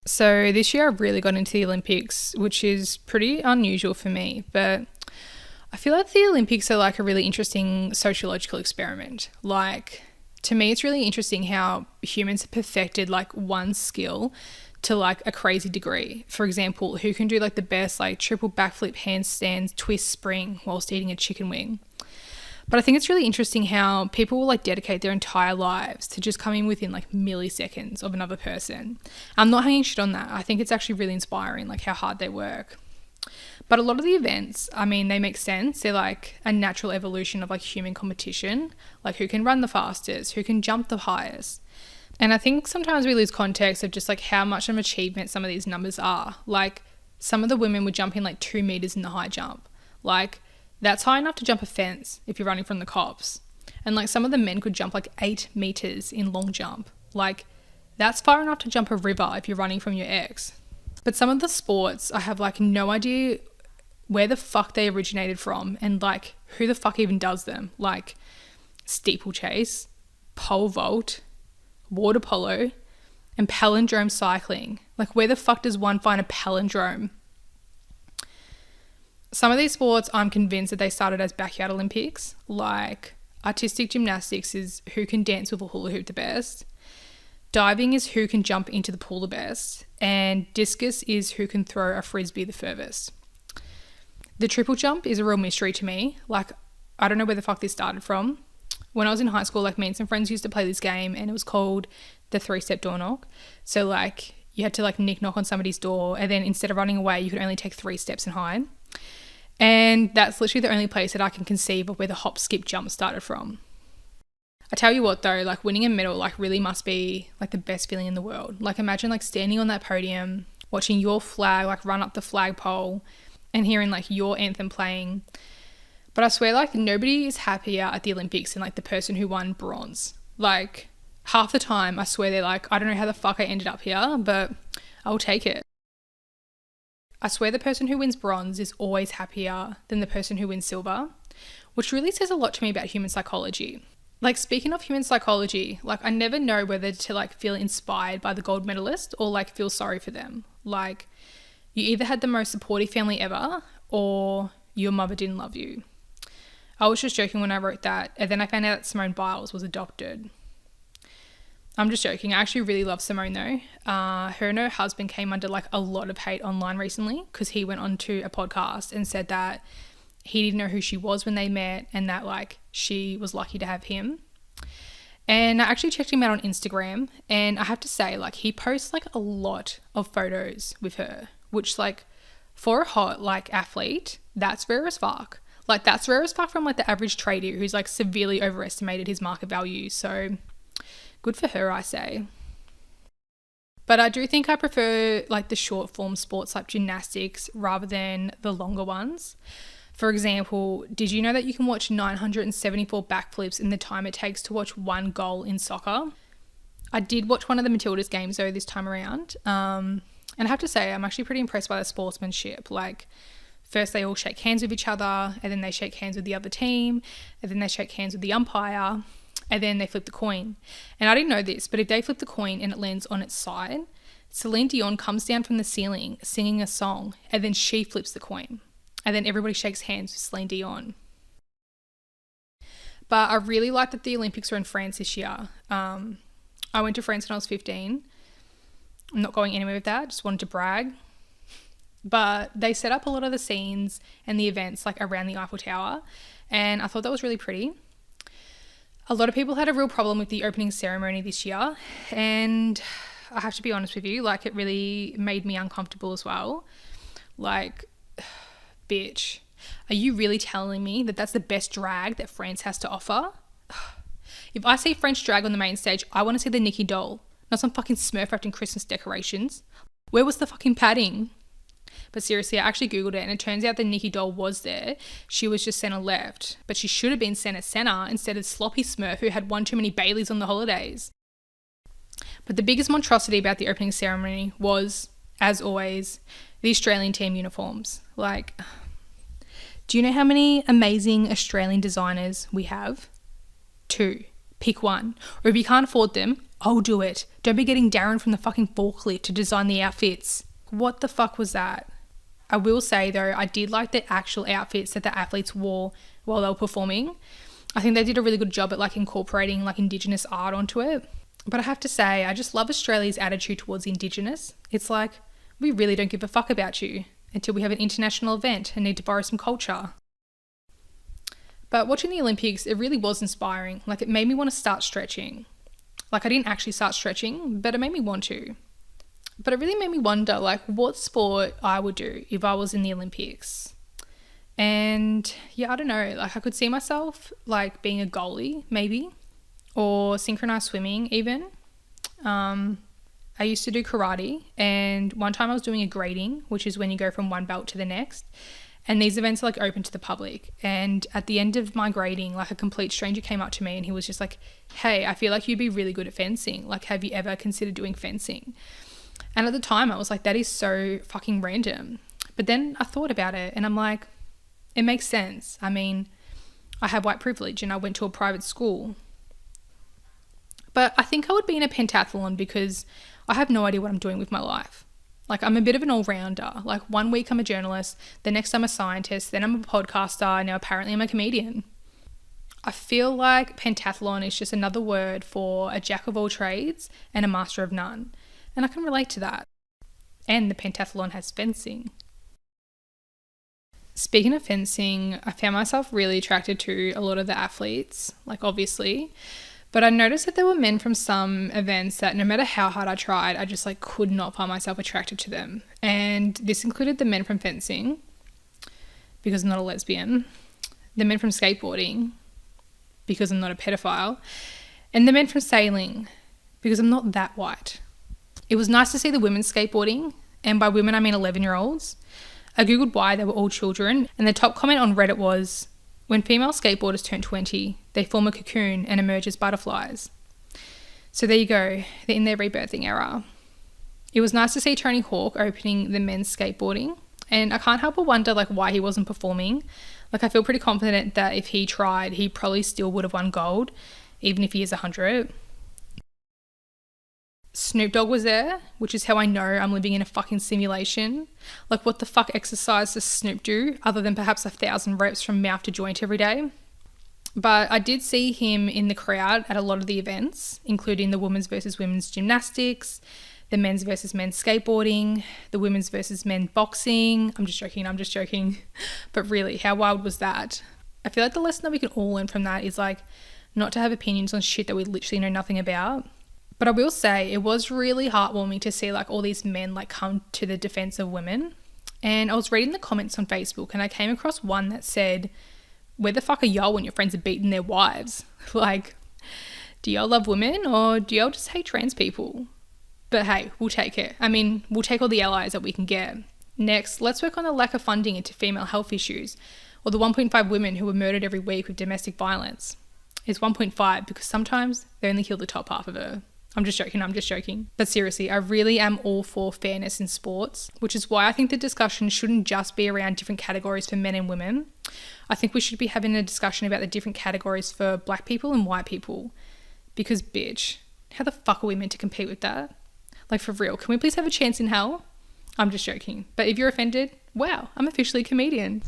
So this year I've really got into the Olympics, which is pretty unusual for me, but I feel like the Olympics are like a really interesting sociological experiment. Like, to me, it's really interesting how humans have perfected like one skill to like a crazy degree. For example, who can do like the best like triple backflip handstand twist spring whilst eating a chicken wing. But I think it's really interesting how people will like dedicate their entire lives to just coming within like milliseconds of another person. I'm not hanging shit on that. I think it's actually really inspiring, like how hard they work. But a lot of the events, I mean, they make sense. They're like a natural evolution of like human competition, like who can run the fastest, who can jump the highest. And I think sometimes we lose context of just like how much of an achievement some of these numbers are. Like some of the women were jumping like 2 meters in the high jump. Like that's high enough to jump a fence if you're running from the cops. And like some of the men could jump like 8 meters in long jump. Like that's far enough to jump a river if you're running from your ex. But some of the sports, I have like no idea where the fuck they originated from and like who the fuck even does them. Like steeplechase, pole vault, water polo, and palindrome cycling. Like where the fuck does one find a palindrome? Some of these sports, I'm convinced that they started as backyard Olympics. Like artistic gymnastics is who can dance with a hula hoop the best. Diving is who can jump into the pool the best. And discus is who can throw a frisbee the furthest. The triple jump is a real mystery to me. Like, I don't know where the fuck this started from. When I was in high school, like me and some friends used to play this game and it was called the 3-step door knock. So like you had to like knock on somebody's door and then instead of running away, you could only take 3 steps and hide. And that's literally the only place that I can conceive of where the hop, skip, jump started from. I tell you what though, like winning a medal like really must be like the best feeling in the world. Like imagine like standing on that podium, watching your flag like run up the flagpole and hearing like your anthem playing. But I swear like nobody is happier at the Olympics than like the person who won bronze. Like half the time I swear they're like, I don't know how the fuck I ended up here, but I'll take it. I swear the person who wins bronze is always happier than the person who wins silver, which really says a lot to me about human psychology. Like speaking of human psychology, like I never know whether to like feel inspired by the gold medalist or like feel sorry for them. Like you either had the most supportive family ever or your mother didn't love you. I was just joking when I wrote that, and then I found out that Simone Biles was adopted. I'm just joking. I actually really love Simone though. Her and her husband came under like a lot of hate online recently because he went on to a podcast and said that he didn't know who she was when they met and that like she was lucky to have him. And I actually checked him out on Instagram and I have to say like he posts like a lot of photos with her, which like for a hot like athlete, that's rare as fuck. Like that's rare as fuck from like the average trader who's like severely overestimated his market value. So good for her, I say. But I do think I prefer like the short form sports like gymnastics rather than the longer ones. For example, did you know that you can watch 974 backflips in the time it takes to watch 1 goal in soccer? I did watch one of the Matildas games though this time around. And I have to say, I'm actually pretty impressed by the sportsmanship. Like first they all shake hands with each other and then they shake hands with the other team and then they shake hands with the umpire. And then they flip the coin. And I didn't know this, but if they flip the coin and it lands on its side, Celine Dion comes down from the ceiling singing a song and then she flips the coin. And then everybody shakes hands with Celine Dion. But I really like that the Olympics are in France this year. I went to France when I was 15. I'm not going anywhere with that. Just wanted to brag. But they set up a lot of the scenes and the events like around the Eiffel Tower. And I thought that was really pretty. A lot of people had a real problem with the opening ceremony this year, and I have to be honest with you, like it really made me uncomfortable as well. Like, bitch, are you really telling me that that's the best drag that France has to offer? If I see French drag on the main stage, I want to see the Nikki doll, not some fucking Smurf wrapped in Christmas decorations. Where was the fucking padding? But seriously, I actually Googled it and it turns out the Nikki doll was there. She was just centre left, but she should have been centre instead of sloppy Smurf who had one too many Baileys on the holidays. But the biggest monstrosity about the opening ceremony was, as always, the Australian team uniforms. Like, do you know how many amazing Australian designers we have? 2. Pick one. Or if you can't afford them, I'll do it. Don't be getting Darren from the fucking forklift to design the outfits. What the fuck was that? I will say though, I did like the actual outfits that the athletes wore while they were performing. I think they did a really good job at like incorporating like Indigenous art onto it. But I have to say, I just love Australia's attitude towards Indigenous. It's like, we really don't give a fuck about you until we have an international event and need to borrow some culture. But watching the Olympics, it really was inspiring. Like, it made me want to start stretching. Like, I didn't actually start stretching, but it made me want to. But it really made me wonder, like, what sport I would do if I was in the Olympics. And yeah, I don't know, like I could see myself like being a goalie maybe, or synchronized swimming even. I used to do karate, and one time I was doing a grading, which is when you go from one belt to the next. And these events are like open to the public. And at the end of my grading, like a complete stranger came up to me and he was just like, hey, I feel like you'd be really good at fencing. Like, have you ever considered doing fencing? And at the time I was like, that is so fucking random. But then I thought about it and I'm like, it makes sense. I mean, I have white privilege and I went to a private school. But I think I would be in a pentathlon because I have no idea what I'm doing with my life. Like, I'm a bit of an all-rounder. Like, one week I'm a journalist, the next I'm a scientist, then I'm a podcaster, and now apparently I'm a comedian. I feel like pentathlon is just another word for a jack of all trades and a master of none. And I can relate to that. And the pentathlon has fencing. Speaking of fencing, I found myself really attracted to a lot of the athletes, like obviously. But I noticed that there were men from some events that no matter how hard I tried, I just like could not find myself attracted to them. And this included the men from fencing, because I'm not a lesbian, the men from skateboarding, because I'm not a pedophile, and the men from sailing, because I'm not that white. It was nice to see the women skateboarding, and by women I mean 11-year-olds. I googled why they were all children, and the top comment on Reddit was, when female skateboarders turn 20, they form a cocoon and emerge as butterflies. So there you go, they're in their rebirthing era. It was nice to see Tony Hawk opening the men's skateboarding, and I can't help but wonder like why he wasn't performing. Like, I feel pretty confident that if he tried, he probably still would have won gold, even if he is 100. Snoop Dogg was there, which is how I know I'm living in a fucking simulation. Like, what the fuck exercise does Snoop do other than perhaps 1,000 reps from mouth to joint every day? But I did see him in the crowd at a lot of the events, including the women's versus women's gymnastics, the men's versus men's skateboarding, the women's versus men's boxing. I'm just joking. But really, how wild was that? I feel like the lesson that we can all learn from that is like not to have opinions on shit that we literally know nothing about. But I will say it was really heartwarming to see like all these men like come to the defense of women. And I was reading the comments on Facebook and I came across one that said, where the fuck are y'all when your friends are beating their wives? Like, do y'all love women or do y'all just hate trans people? But hey, we'll take it. I mean, we'll take all the allies that we can get. Next, let's work on the lack of funding into female health issues, or the 1.5 women who are murdered every week with domestic violence. It's 1.5 because sometimes they only kill the top half of her. I'm just joking. But seriously, I really am all for fairness in sports, which is why I think the discussion shouldn't just be around different categories for men and women. I think we should be having a discussion about the different categories for black people and white people. Because bitch, how the fuck are we meant to compete with that? Like, for real, can we please have a chance in hell? I'm just joking. But if you're offended, wow, I'm officially a comedian.